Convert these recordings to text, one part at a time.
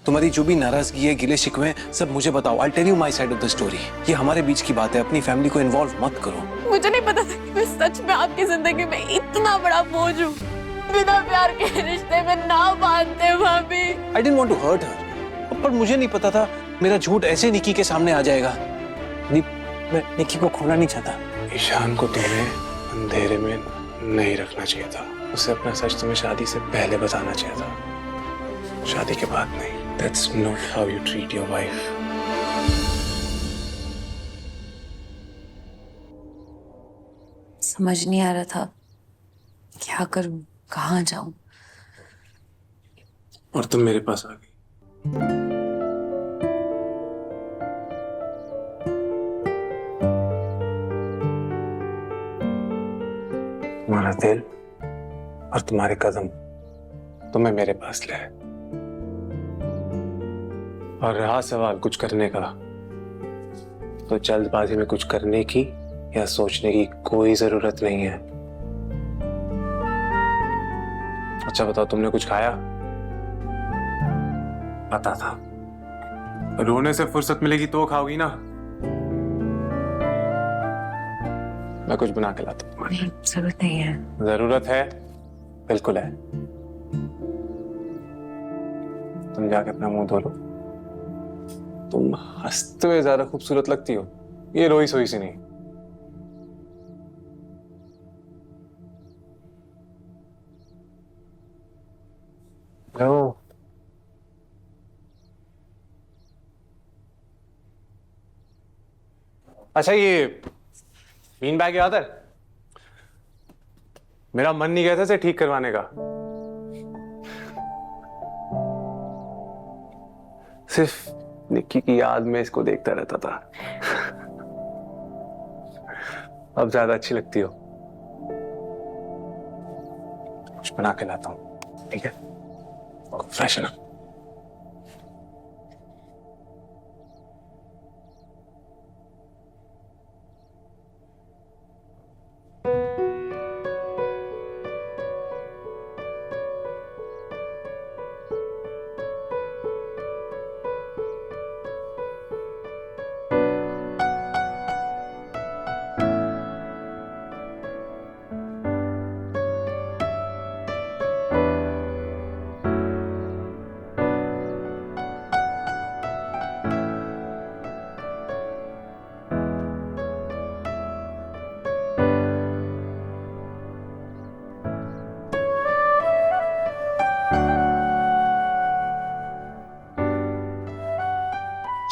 तुम्हारी जो भी नाराजगी है, गिले शिकवे हैं, सब मुझे बताओ। I tell you my side of the story. ये हमारे बीच की बात है, अपनी फैमिली को इन्वॉल्व मत करो। मुझे नहीं पता था कि मैं सच में आपकी जिंदगी में इतना बड़ा बोझ हूँ। बिना प्यार के रिश्ते में ना बांधते भाभी। I didn't want to hurt her, पर मुझे नहीं पता था मेरा झूठ ऐसे निकी के सामने आ जाएगा। मैं निकी को खोना नहीं चाहता। ईशान को तुम्हें अंधेरे में नहीं रखना चाहिए था। उसे अपना सच तुम्हें शादी से पहले बताना चाहिए था, शादी के बाद नहीं। That's not how you treat your wife. समझ नहीं आ रहा था क्या करूं, कहाँ जाऊं। और तुम मेरे पास आ गई। तुम्हारा दिल और तुम्हारे कदम तुम्हें मेरे पास ले आए। और रहा सवाल कुछ करने का, तो जल्दबाजी में कुछ करने की या सोचने की कोई जरूरत नहीं है। अच्छा बताओ, तुमने कुछ खाया? पता था। रोने से फुर्सत मिलेगी तो खाओगी ना। मैं कुछ बना के लाता हूँ। नहीं, जरूरत नहीं है। जरूरत है, बिल्कुल है। तुम जाके अपना मुंह धो लो। तुम हंसते हुए ज्यादा खूबसूरत लगती हो, ये रोई सोई सी नहीं। लो। अच्छा, ये बीन बैग याद है? मेरा मन नहीं कहता इसे ठीक करवाने का। सिर्फ निक्की की याद में इसको देखता रहता था। अब ज्यादा अच्छी लगती हो। कुछ बना के लाता हूं, ठीक है? फ्रेश है ना?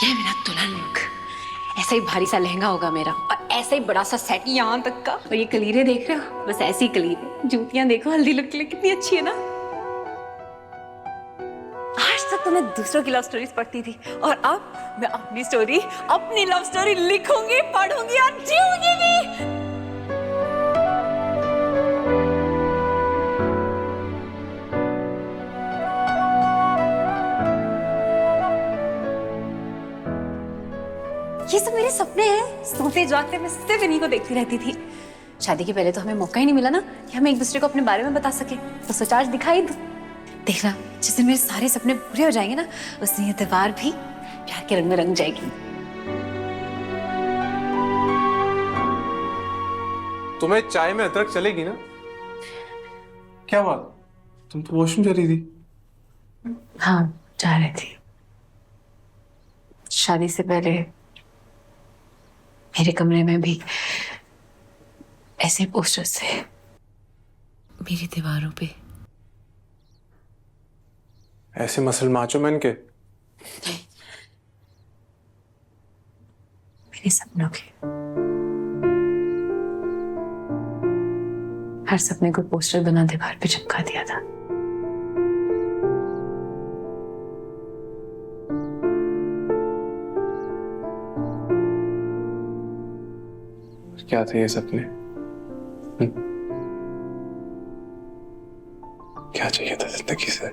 ये मेरा दुल्हन लुक। ऐसा ही भारी सा लहंगा होगा मेरा, और ऐसा ही बड़ा सा सेट यहाँ तक का। और ये कलीरे देख रहे हो, बस ऐसी कलीरे। जूतियां देखो हल्दी लुक के लिए कितनी अच्छी है ना। आज तक तो मैं दूसरों की लव स्टोरीज पढ़ती थी, और अब मैं अपनी स्टोरी, अपनी लव स्टोरी लिखूंगी, पढ़ूंगी और जीऊंगी भी। ये सब मेरे सपने हैं। सोते जागते मैं सिर्फ इन्हीं को देखती रहती थी। शादी के पहले तो हमें मौका ही नहीं मिला ना कि हम एक दूसरे को अपने बारे में बता सके। तो सोचा आज दिखाई दो। देखना, जिस दिन मेरे सारे सपने पूरे हो जाएंगे ना, उस दिन ये त्योहार भी प्यार के रंग में रंग जाएगी। तुम्हें चाय में अदरक चलेगी ना? क्या बात, तुम तो वॉशरूम जा रही थी। हाँ, जा रही थी। शादी से पहले मेरे कमरे में भी ऐसे पोस्टर्स थे, मेरी दीवारों पे। ऐसे मसल माचो मैन के? मेरे सपनों के। हर सपने को पोस्टर बना दीवार पे चिपका दिया था। क्या थे ये सपने? क्या चाहिए था जिंदगी से?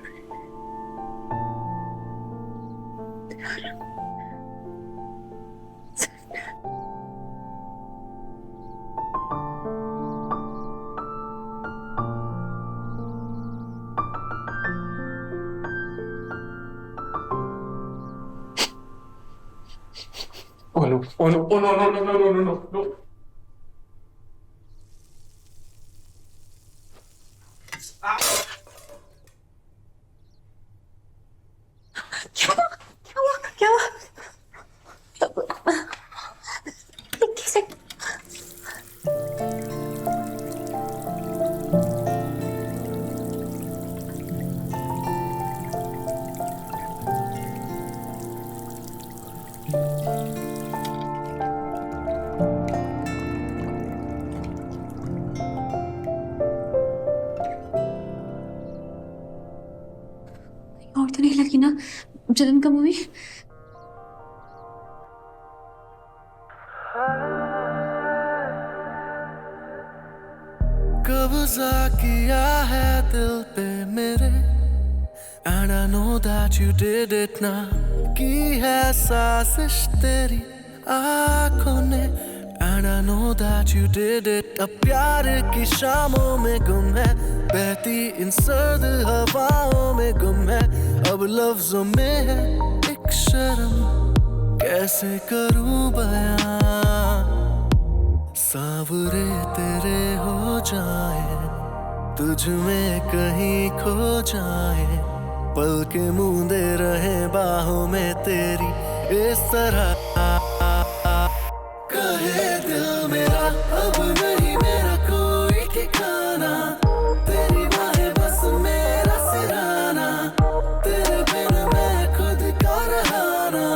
Oh no, oh no, oh no, no, no, no, no, no, no. क्या हुआ? क्या हुआ? क्या हुआ? कैसे? और तो नहीं लगी ना जलन कम हुई? कब्जा किया है दिल पे मेरे, and I know that you did it now. की है साजिश तेरी आँखों ने, and I know that you did it. अब प्यार की शामों में गुम है, बहती इन सर्द हवाओं में गुम है, अब लफ्जों में है एक शर्म, कैसे करूं बयां, सांवरे तेरे हो जाए, तुझ में कहीं खो जाए, पल के मूंदे रहे बाहों में तेरी इस तरह, कहे दिल मेरा अब नहीं मेरा कोई ठिकाना, तेरी बाहें बस मेरा सिराना, तेरे बिन मैं खुद का रहाना,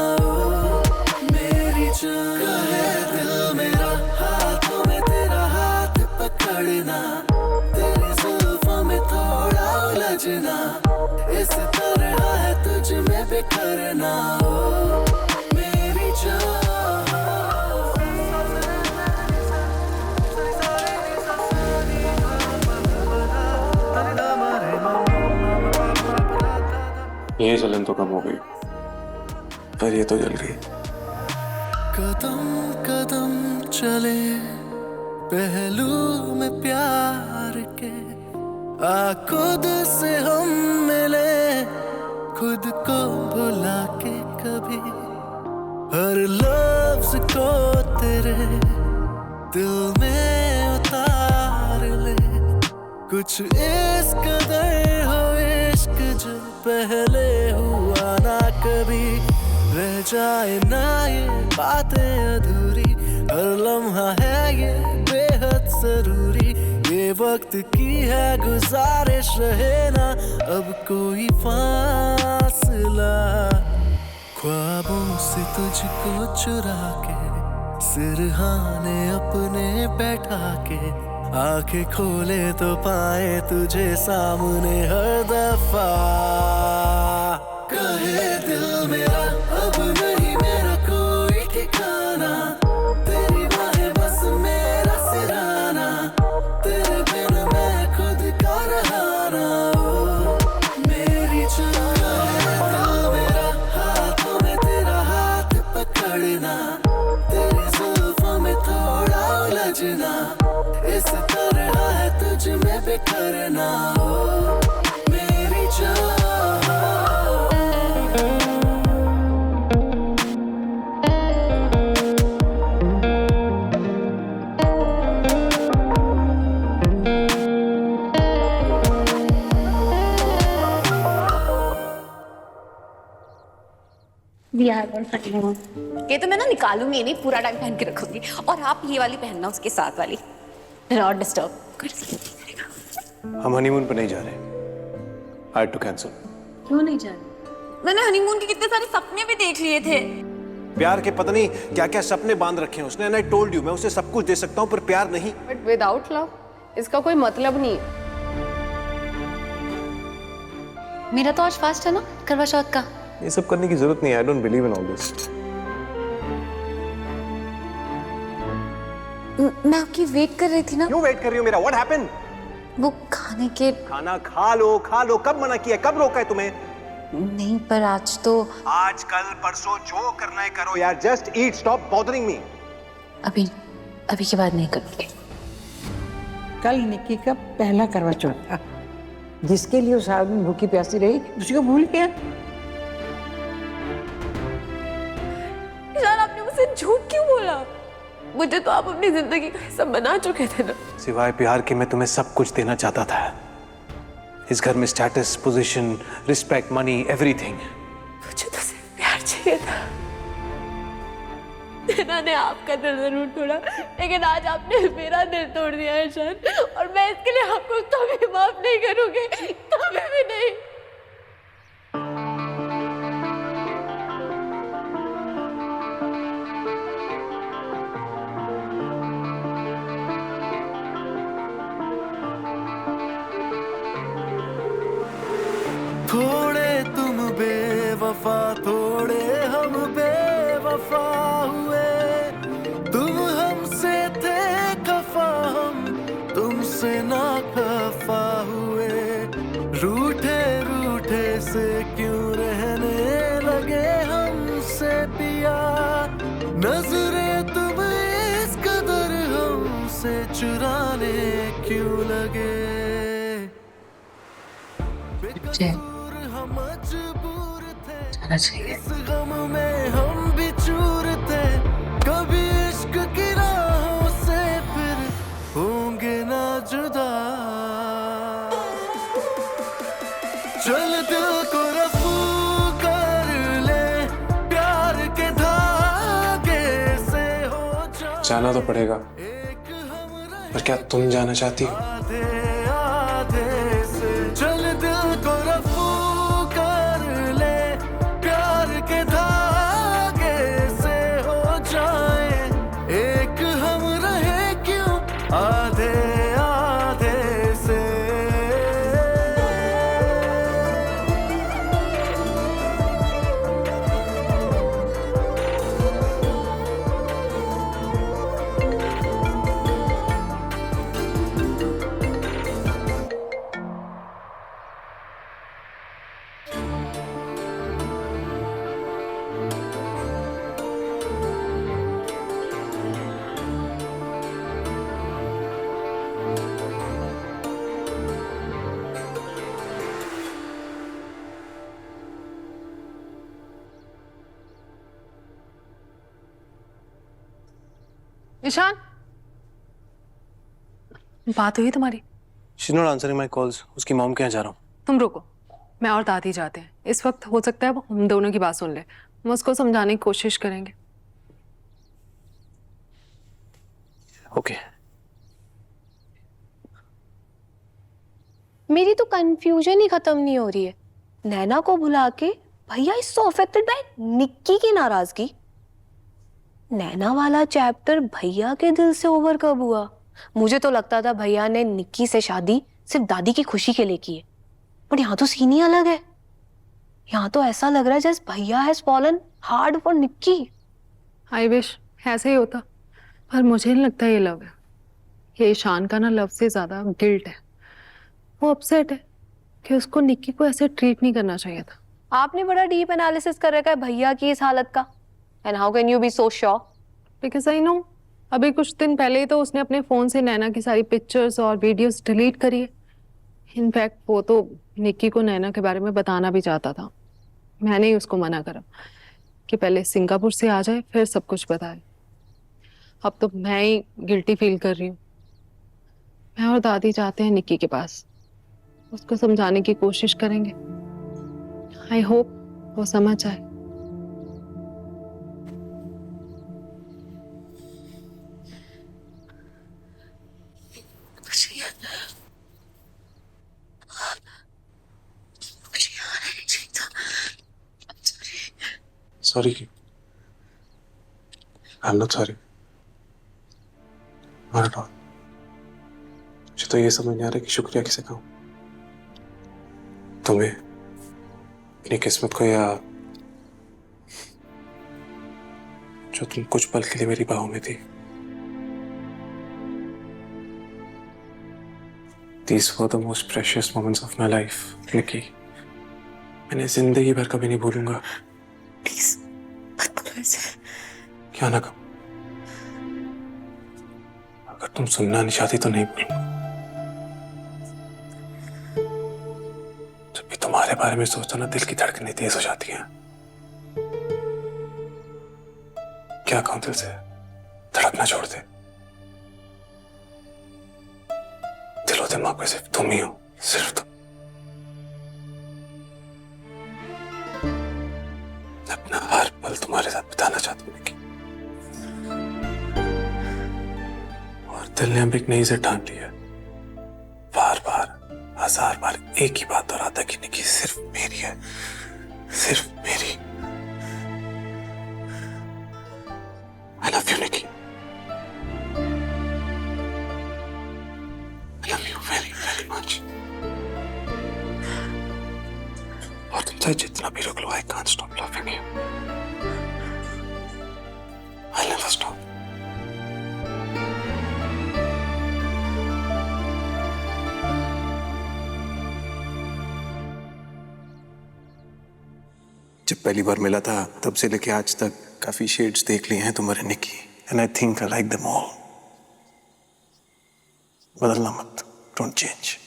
मेरी जान, कहे दिल मेरा हाथों में तेरा हाथ पकड़ना, तेरी जुल्फों में थोड़ा उलझना, इस तरह है तुझ में बिखरना, मेरी जान। ये जलन तो कम हो गई, पर ये तो जल गई। कदम कदम चले पहलू में प्यार के, आ खुद से हम मिले, खुद को भुला के कभी, हर लफ्ज को तेरे दिल में उतार ले, कुछ इस कदर हो इश्क जो पहले हुआ ना कभी, रह जाए ना ये बातें अधूरी, हर लम्हा है ये बेहद जरूरी, ये वक्त की है गुजारिश रहे ना अब कोई फासला, ख्वाबों से तुझको चुरा के, सिरहाने अपने बैठा के, आंखें खोले तो पाए तुझे सामने हर दफा, कहे दिल मेरा अब नहीं मेरा कोई ठिकाना, तेरी बाहें बस मेरा सिराना, तेरे बिन मैं खुद का रहाना, मेरी जान, कहे दिल मेरा हाथों में तेरा हाथ पकड़ना, तेरी जुल्फों में थोड़ा उलझना, इस तरह है तुझ में बिखरना, मेरी जान। ये तो मैं ना निकालूंगी नहीं, पूरा टाइम पहन के रखूंगी, और आप ये वाली पहनना उसके साथ वाली, नॉट डिस्टर्ब। हम हनीमून पर नहीं जा रहे, I had to cancel. क्यों नहीं जा रही? मैंने हनीमून के कितने सारे सपने भी देख लिए थे। प्यार के पता नहीं क्या क्या सपने बांध रखे हैं उसने, and I told you मैं उसे सब कुछ दे सकता हूँ पर प्यार नहीं। बट विदाउट लव इसका कोई मतलब नहीं। मेरा तो आज फास्ट है ना करवा चौथ का। ये सब करने की जरूरत नहीं है, I don't believe in all this. मैं आपकी वेट कर रही थी ना। क्यों वेट कर रही हो मेरा? What happened? वो खाने के। खाना खा लो खा लो, कब मना किया, कब रोका है तुम्हें? नहीं पर आज तो। आज कल परसों जो करना है करो यार, just eat, stop bothering me. अभी के बाद नहीं करूँगी। कल निक्की का पहला करवा चौथ था, जिसके लिए उस आदमी भूखी प्यासी रही, उसी को भूल गया। यार आपने मुझसे ऐसे झूठ क्यों बोला? मुझे तो आप अपनी जिंदगी का हिस्सा बना चुके थे ना। सिवाय प्यार के मैं तुम्हें सब कुछ देना चाहता था। इस घर में status, position, respect, money, everything. मुझे तो सिर्फ प्यार चाहिए था। मैंने आपका दिल जरूर तोड़ा, लेकिन आज आपने मेरा दिल तोड़ दिया है ईशान, और मैं इसके लिए आपको कभी माफ नहीं करूंगी, कभी भी नहीं। थोड़े तुम बेवफा, थोड़े हम बेवफा हुए। तुम हमसे थे खफा, हम तुमसे ना खफा हुए। रूठे रूठे से क्यों रहने लगे हमसे पिया। नजरें तुम इस कदर हमसे चुराने क्यों लगे। बेकसूर हम मजबूर थे, इस गम में हम भी चूर थे। कभी इश्क की राहों से फिर होंगे ना जुदा। चल दिल को रफू कर ले, प्यार के धागे से हो जा। जाना तो पड़ेगा, पर क्या तुम जाना चाहती हो? आधे आधे से चल दिल को रफू कर ले, प्यार के धागे से हो जाए एक। हम रहे क्यों आधे आधे से। ईशान, बात हुई तुम्हारी? She's not answering my calls. उसकी मॉम के यहाँ जा रहा हूँ। तुम रुको, मैं और दादी जाते हैं। इस वक्त हो सकता है वो हम दोनों की बात सुन ले। हम उसको समझाने की कोशिश करेंगे। ओके। मेरी तो कंफ्यूजन ही खत्म नहीं हो रही है। नैना को बुला के भैया is so affected by Nikki की नाराजगी। नैना वाला चैप्टर भैया के दिल से ओवर कब हुआ? मुझे तो लगता था भैया ने निक्की से शादी सिर्फ दादी की खुशी के लिए की है, बट यहाँ तो सीन ही अलग है। यहाँ तो ऐसा लग रहा है जैसे भैया has fallen hard for Nikki. I wish ऐसे ही होता, पर मुझे नहीं लगता ये लव है। ये ईशान का ना लव से ज्यादा गिल्ट है। वो अपसेट है कि उसको निक्की को ऐसे ट्रीट नहीं करना चाहिए था। आपने बड़ा डीप एनालिसिस कर रखा है भैया की इस हालत का। And how can you be so sure? Because I know, अभी कुछ दिन पहले ही तो उसने अपने फोन से नैना की सारी पिक्चर्स और वीडियोस डिलीट करी है। इनफैक्ट वो तो निक्की को नैना के बारे में बताना भी चाहता था। मैंने ही उसको मना करा कि पहले सिंगापुर से आ जाए फिर सब कुछ बताए। अब तो मैं ही गिल्टी फील कर रही हूँ। मैं और दादी जाते हैं निक्की के पास, उसको समझाने की कोशिश करेंगे। आई होप वो समझ जाए। Sorry. I am not sorry. Not at all. मुझे तो ये समझ नहीं आ रहा कि शुक्रिया किसे कहूं। तुम्हें, अपनी किस्मत को, या जो तुम कुछ पल के लिए मेरी बाहों में थी। These were the most precious moments of my life, Nikki. मैंने जिंदगी भर कभी नहीं भूलूंगा। प्लीज मत करो ऐसे। क्या ना कहूं? अगर तुम सुनना नहीं चाहती तो नहीं बोलूंगा। जब भी तुम्हारे बारे में सोचता ना, दिल की धड़कनें तेज हो जाती हैं। क्या कहूं दिल से, धड़कना छोड़ दे। दिलो दिमाग में सिर्फ तुम ही हो, सिर्फ तुम। अपना हर पल तुम्हारे साथ बिताना चाहता हूं निकी। और दिल ने अब एक नई से ठान लिया, बार बार 1000 बार एक ही बात दोहराता कि निकी सिर्फ मेरी है, सिर्फ मेरी। I love you, Nikki. I love you very, very much. और तुम चाहे जितना भी रोक लो, I can't stop loving you. I'll never stop. जब पहली बार मिला था तब से लेके आज तक काफी शेड्स देख लिए हैं तुम्हारे Nikki, and I think I like them all. बदलना मत, डोंट चेंज।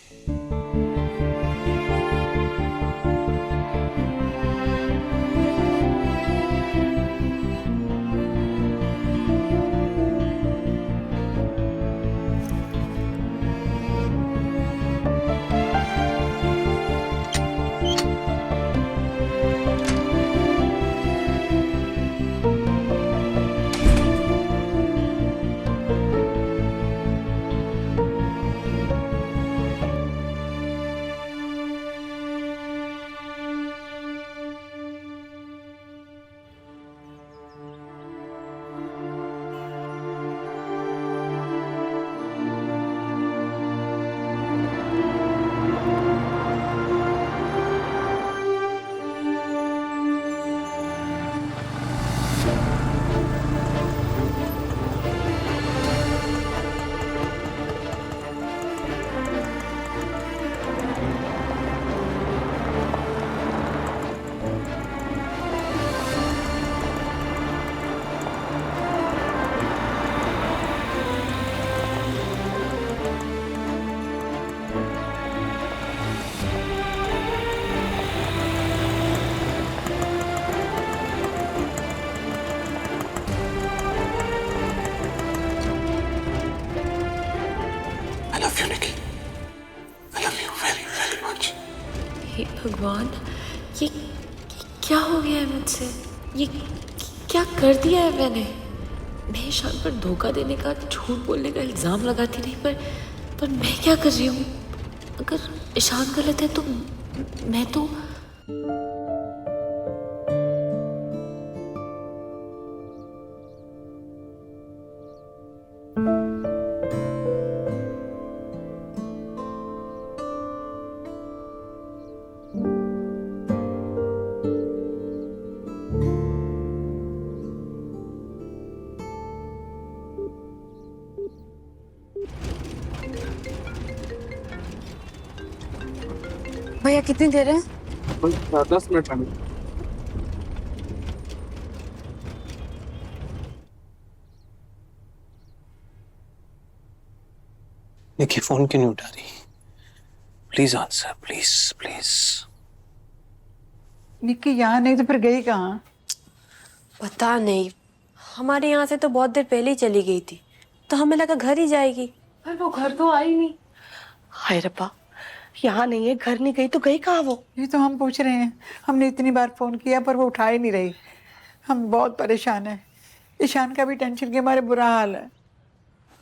हे भगवान, ये क्या हो गया है मुझसे? ये क्या कर दिया है मैंने? मैं ईशान पर धोखा देने का, झूठ बोलने का इल्ज़ाम लगाती रही, पर मैं क्या कर रही हूँ? अगर ईशान गलत है तो मैं तो भैया कितनी देर है? 10 मिनट में। निकी फोन क्यों नहीं उठा रही? Please answer, please please. Nikki यहाँ नहीं तो फिर गई कहाँ? पता नहीं, हमारे यहाँ से तो बहुत देर पहले ही चली गई थी, तो हमें लगा घर ही जाएगी। पर वो घर तो आई नहीं। हाय रब्बा, यहाँ नहीं है, घर नहीं गई तो गई कहाँ वो? ये तो हम पूछ रहे हैं, हमने इतनी बार फोन किया पर वो उठा ही नहीं रही। हम बहुत परेशान हैं। ईशान का भी टेंशन के मारे बुरा हाल है।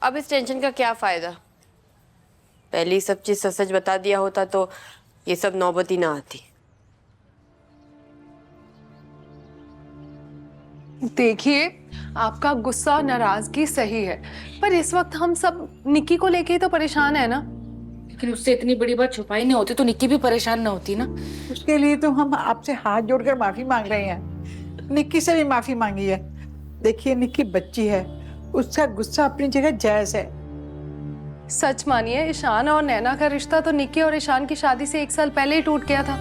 अब इस टेंशन का क्या फायदा? पहले ही सब चीज सच सच बता दिया होता तो ये सब नौबत ही ना आती। देखिए, आपका गुस्सा और नाराजगी सही है, पर इस वक्त हम सब निक्की को लेके ही तो परेशान है ना। लेकिन उससे इतनी बड़ी बात छुपाई नहीं होती तो निक्की भी परेशान ना होती ना। उसके लिए तो हम आपसे हाथ जोड़कर माफी मांग रहे हैं। निक्की से भी माफी मांगी है। देखिए, निक्की बच्ची है, उसका गुस्सा अपनी जगह जायज है। सच मानिए, ईशान और नैना का रिश्ता तो निक्की और ईशान की शादी से 1 साल पहले ही टूट गया था।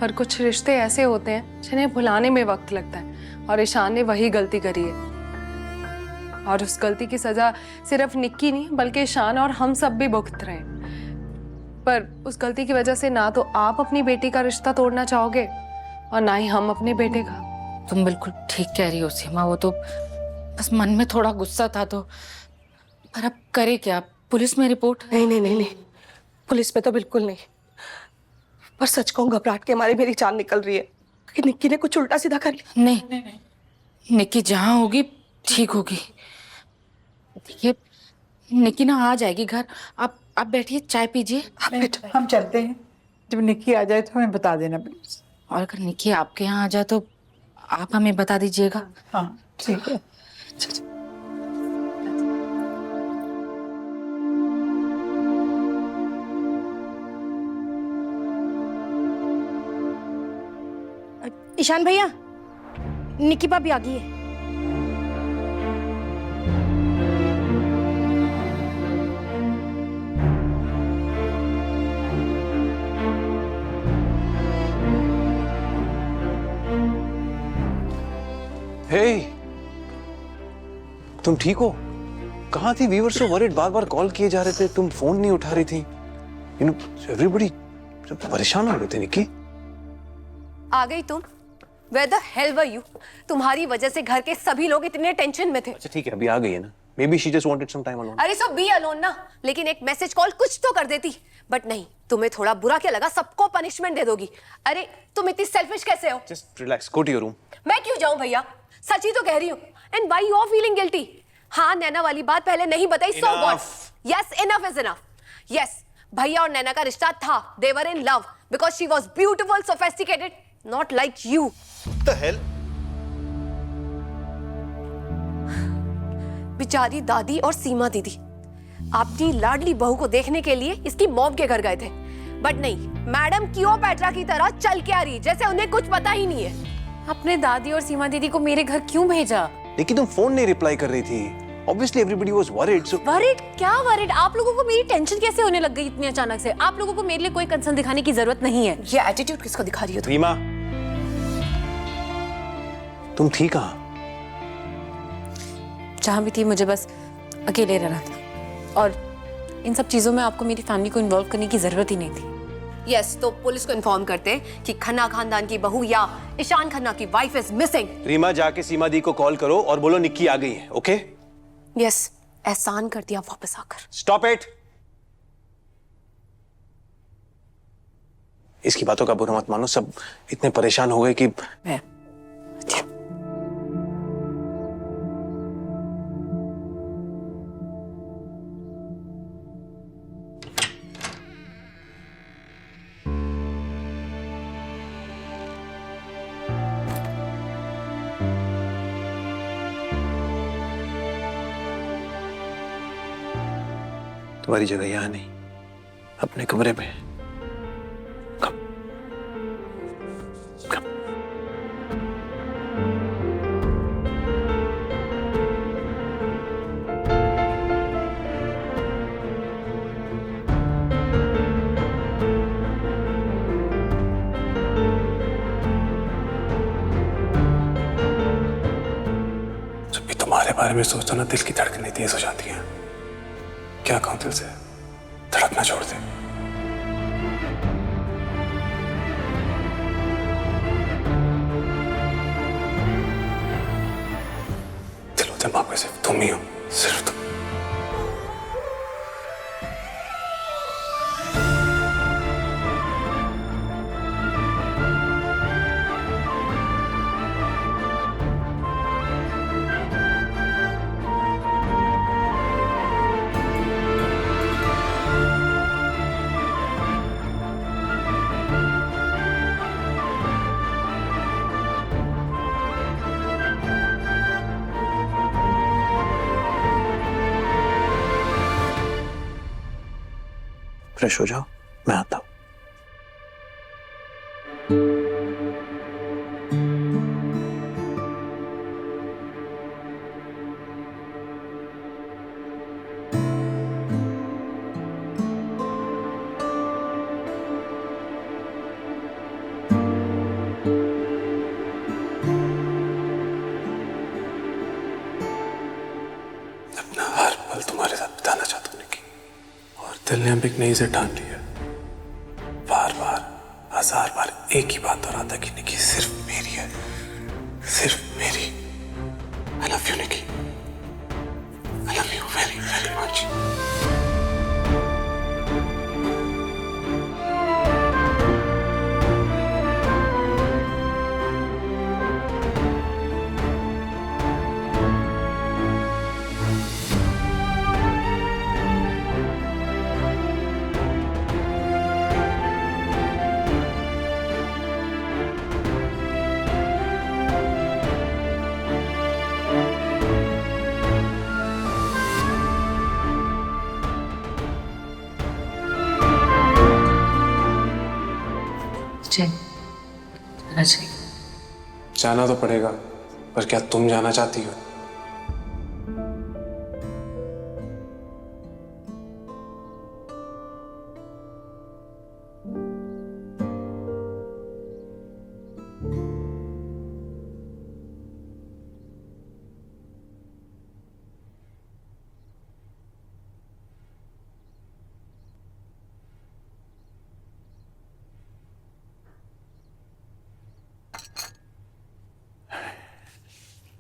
पर कुछ रिश्ते ऐसे होते हैं जिन्हें भुलाने में वक्त लगता है, और ईशान ने वही गलती करी है। और उस गलती की सजा सिर्फ निक्की नहीं बल्कि ईशान और हम सब भी भुगत रहे हैं। पर उस गलती की वजह से ना तो आप अपनी बेटी का रिश्ता तोड़ना चाहोगे और ना ही हम अपने बेटे का। तुम बिल्कुल ठीक कह रही हो सीमा, वो तो बस मन में थोड़ा गुस्सा था तो। पर अब करे क्या, पुलिस में रिपोर्ट? नहीं नहीं नहीं नहीं, पुलिस में तो बिल्कुल नहीं। पर सच कहूं, घबराहट के मारे मेरी जान निकल रही है कि निक्की ने कुछ उल्टा सीधा कर लिया। नहीं, निक्की जहाँ होगी ठीक होगी। देखिए निक्की ना आ जाएगी घर। आप बैठिए, चाय पीजिए। हम चलते हैं, जब निक्की आ जाए तो हमें बता देना प्लीज। और अगर निक्की आपके यहाँ आ जाए तो आप हमें बता दीजिएगा। हाँ ठीक है। ईशान भैया, निक्की भाभी आ गई है। हे, तुम ठीक हो? कहाँ थी? वी वर सो वरीड, बार बार कॉल किए जा रहे थे, तुम फोन नहीं उठा रही थी। यू नो एवरीबॉडी परेशान हो रहे थे। निक्की आ गई तुम? Where the hell were you? तुम्हारी वजह से घर के सभी लोग इतने टेंशन में थे। अच्छा ठीक है, अभी आ गई है ना। Maybe she just wanted some time alone. अरे सो बी अलोन ना, लेकिन एक मैसेज कॉल कुछ तो कर देती। बट नहीं, तुम्हें थोड़ा बुरा क्या लगा? सबको पनिशमेंट दे दोगी। अरे तुम इतनी सेल्फिश कैसे हो? Just relax, go to your room. मैं क्यों जाऊं भैया? सच ही तो कह रही हूँ। And why you are feeling guilty? हाँ, नैना वाली बात पहले नहीं बताई, so what? Yes, enough is enough. Yes, भैया और नैना का रिश्ता था। They were in love because she was beautiful, sophisticated, not like you. The hell? बेचारी दादी और सीमा दीदी अपनी लाडली बहू को देखने के लिए इसकी मॉम के घर गए थे। बट नहीं, मैडम क्लियोपैट्रा की तरह चल के आ रही, जैसे उन्हें कुछ पता ही नहीं है। अपने दादी और सीमा दीदी को मेरे घर क्यों भेजा? लेकिन तुम फोन नहीं रिप्लाई कर रही थी। Obviously everybody was worried. So worried? क्या वरिड? आप लोगों को मेरी टेंशन कैसे होने लग गई इतनी अचानक से? आप लोगों को मेरे लिए कोई कंसर्न दिखाने की जरूरत नहीं है। ये एटीट्यूड किसको दिखा रही हो तुम? रीमा, तुम थी कहाँ? जहां भी थी, मुझे बस अकेले रहना था और इन सब चीजों में आपको मेरी फैमिली को इन्वॉल्व करने की जरूरत ही नहीं थी। यस, तो पुलिस को इन्फॉर्म करते कि खन्ना खानदान की बहू या ईशान खन्ना की वाइफ इज मिसिंग। रीमा, जाके सीमा दी को कॉल करो और बोलो निक्की आ गई है। ओके? यस, एहसान कर दिया वापस आकर। Stop it. इसकी बातों का बुरा मत मानो, सब इतने परेशान हो गए कि मैं तुम्हारी जगह यहां नहीं, अपने कमरे में। कम, कम। जब भी तुम्हारे बारे में सोचता ना, दिल की धड़कनें तेज हो जाती हैं। क्या कहूं, दिल से धड़कना छोड़ दे। दिलो दिमाग में सिर्फ तुम ही हो, सिर्फ तुम। फ्रेश हो जाओ, मैं आता हूं। अपना हर पल तुम्हारे साथ बिताना चाहता हूं निक्की, और दिल ने अब एक नई से ठान लिया। बार बार, हजार बार एक ही बात दोहराता कि निक्की सिर्फ मेरी है, सिर्फ मेरी। I love you Niki, I love you very very much. जाना तो पड़ेगा, पर क्या तुम जाना चाहती हो?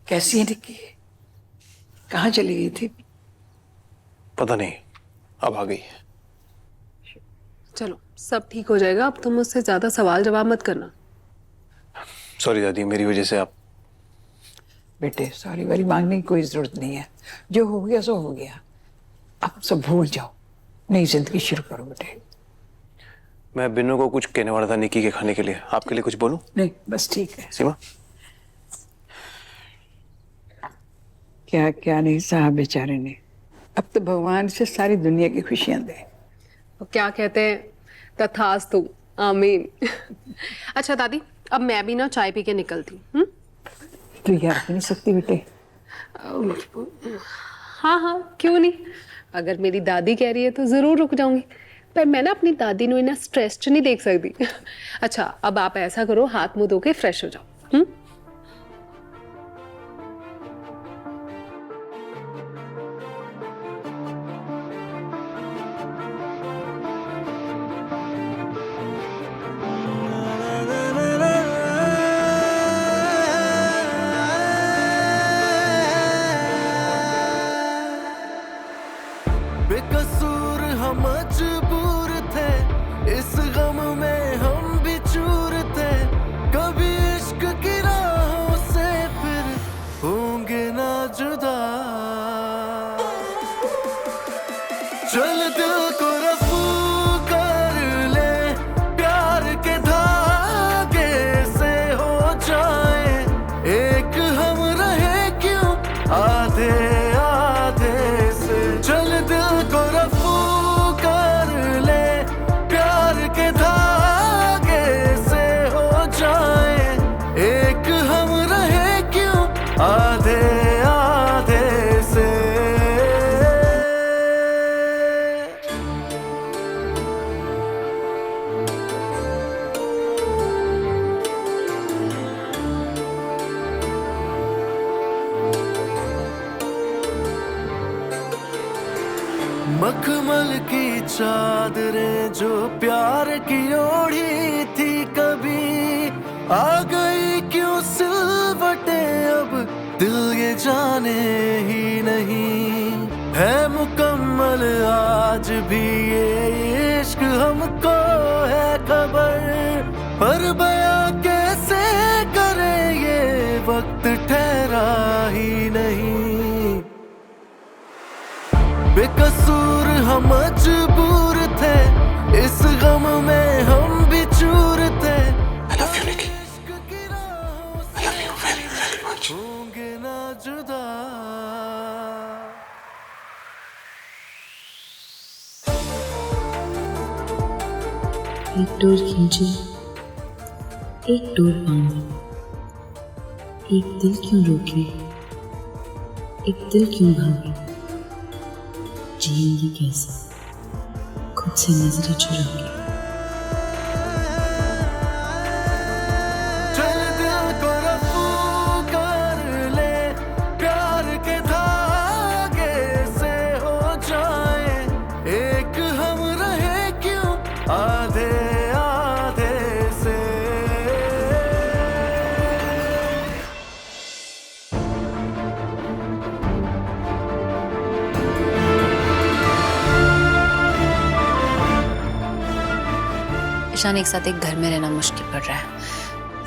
कैसी है निक्की? कहाँ चली गई थी? पता नहीं, अब आ गई। चलो सब ठीक हो जाएगा, अब तुम मुझसे ज्यादा सवाल जवाब मत करना। सॉरी दादी, मेरी वजह से आप। बेटे सॉरी वारी मांगने की कोई जरूरत नहीं है, जो हो गया सो हो गया, अब सब भूल जाओ, नई जिंदगी शुरू करो बेटे। मैं बिन्नू को कुछ कहने वाला था निकी के खाने के लिए, आपके लिए कुछ बोलूं? नहीं बस ठीक है। सीमा, क्या क्या नहीं सहा बेचारे ने, अब तो भगवान से सारी दुनिया की खुशियां दे। वो क्या कहते हैं, तथास्तु, आमीन। अच्छा दादी, अब मैं भी ना चाय पी के निकलती हूँ। तू यार नहीं सकती बेटे? हाँ हाँ क्यों नहीं, अगर मेरी दादी कह रही है तो जरूर रुक जाऊंगी, पर मैं ना अपनी दादी को इतना स्ट्रेस्ड नहीं देख सकती। अच्छा अब आप ऐसा करो, हाथ मुंह धो के फ्रेश हो जाओ। बेकसूर हम मजबूर थे, इस गम में हम भी चूर थे, कभी इश्क की राहों से फिर होंगे ना जुदा। चल दिल को रफू कर ले, प्यार के धागे से हो जाए एक, हम रहे क्यों आधे आधे से। चल दिल को रफू कर ले, प्यार के धागे से हो जाए एक, हम रहे क्यों आधे आधे से। मखमल की चादरें जो प्यार की ओढ़ी थी कभी, आ गई क्यों सिलवटे अब दिल ये जाने ही नहीं। है मुकम्मल आज भी ये इश्क हमको है खबर, पर बयां कैसे करें ये वक्त ठहरा ही नहीं। बेकसूर हम मजबूर थे, इस गम में हम भी चूर थे। I love you, Nikki. I love you very very much. होंगे ना जुदा। एक डोर खींची, एक डोर बांधी, एक दिल क्यों रोके, एक दिल क्यों भागे, जिएंगी कैसे खुद से नजरें चुरा के। चल दिल को रफू कर ले, प्यार के धागे से हो जाए एक, हम रहे क्यों आधे आधे से। ईशान एक साथ एक घर में रहना मुश्किल पड़ रहा है।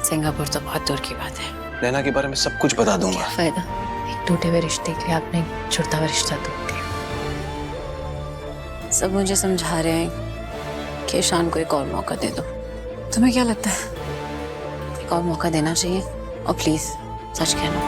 सिंगापुर तो बहुत दूर की बात है। नैना के बारे में सब कुछ बता दूंगा। क्या फायदा, एक टूटे हुए रिश्ते के लिए आपने एक जुड़ता हुआ रिश्ता तोड़ दिया। सब मुझे समझा रहे हैं कि ईशान को एक और मौका दे दो। तुम्हें क्या लगता है, एक और मौका देना चाहिए? और प्लीज सच कहना,